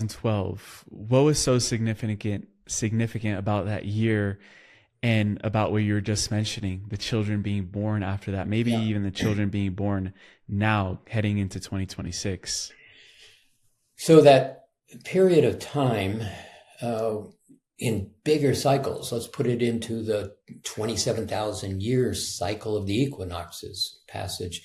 2012. What was so significant about that year and about what you were just mentioning, the children being born after that, maybe Yeah. even the children being born now heading into 2026? So that period of time, uh, in bigger cycles, let's put it into the 27,000 years cycle of the equinoxes passage.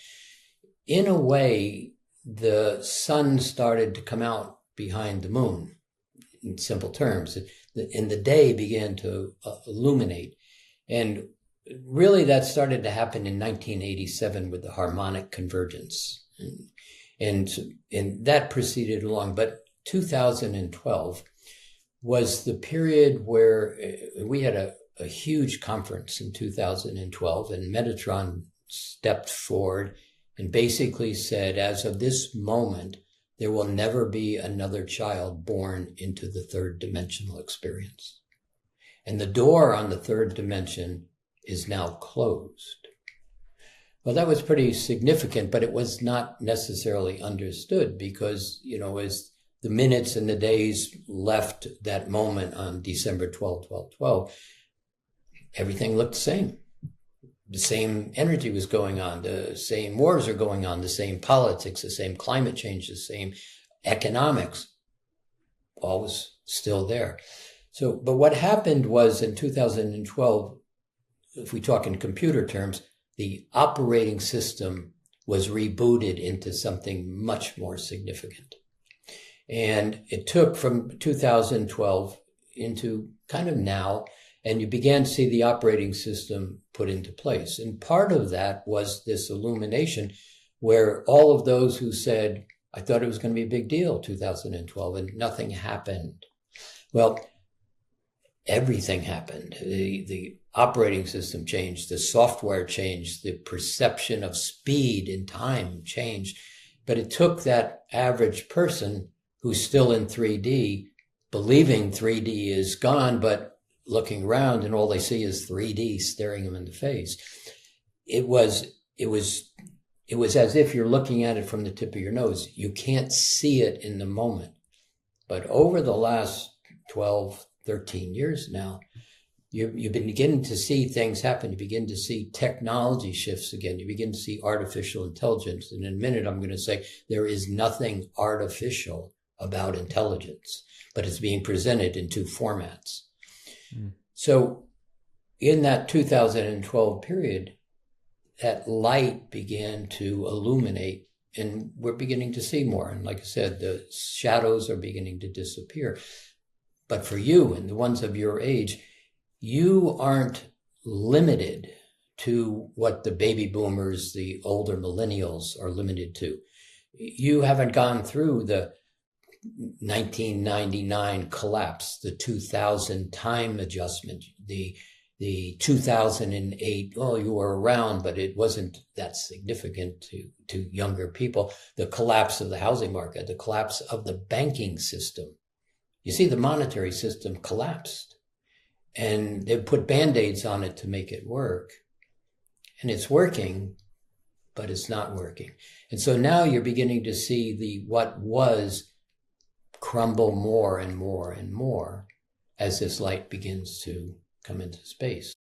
In a way, the sun started to come out behind the moon, in simple terms, and the day began to illuminate. And really, that started to happen in 1987 with the harmonic convergence. And that proceeded along. But 2012 was the period where we had a huge conference in 2012, and Metatron stepped forward and basically said, as of this moment, there will never be another child born into the third dimensional experience. And the door on the third dimension is now closed. Well, that was pretty significant, but it was not necessarily understood because, as the minutes and the days left that moment on December 12, 12, 12, everything looked the same. The same energy was going on, the same wars are going on, the same politics, the same climate change, the same economics, all was still there. So, but what happened was in 2012, if we talk in computer terms, the operating system was rebooted into something much more significant. And it took from 2012 into kind of now, and you began to see the operating system put into place. And part of that was this illumination where all of those who said, I thought it was going to be a big deal, 2012, and nothing happened. Well, everything happened. The operating system changed, the software changed, the perception of speed and time changed. But it took that average person who's still in 3D, believing 3D is gone, but looking around and all they see is 3D staring them in the face. It was as if you're looking at it from the tip of your nose. You can't see it in the moment. But over the last 12, 13 years now, you've been beginning to see things happen. You begin to see technology shifts again. You begin to see artificial intelligence. And in a minute, I'm going to say there is nothing artificial about intelligence, but it's being presented in two formats. So in that 2012 period, that light began to illuminate, and we're beginning to see more. And like I said, the shadows are beginning to disappear. But for you and the ones of your age, you aren't limited to what the baby boomers, the older millennials are limited to. You haven't gone through the 1999 collapse, the 2000 time adjustment, the 2008, oh, you were around, but it wasn't that significant to younger people. The collapse of the housing market, the collapse of the banking system. You see, the monetary system collapsed, and they put Band-Aids on it to make it work. And it's working, but it's not working. And so now you're beginning to see what was crumble more and more and more as this light begins to come into space.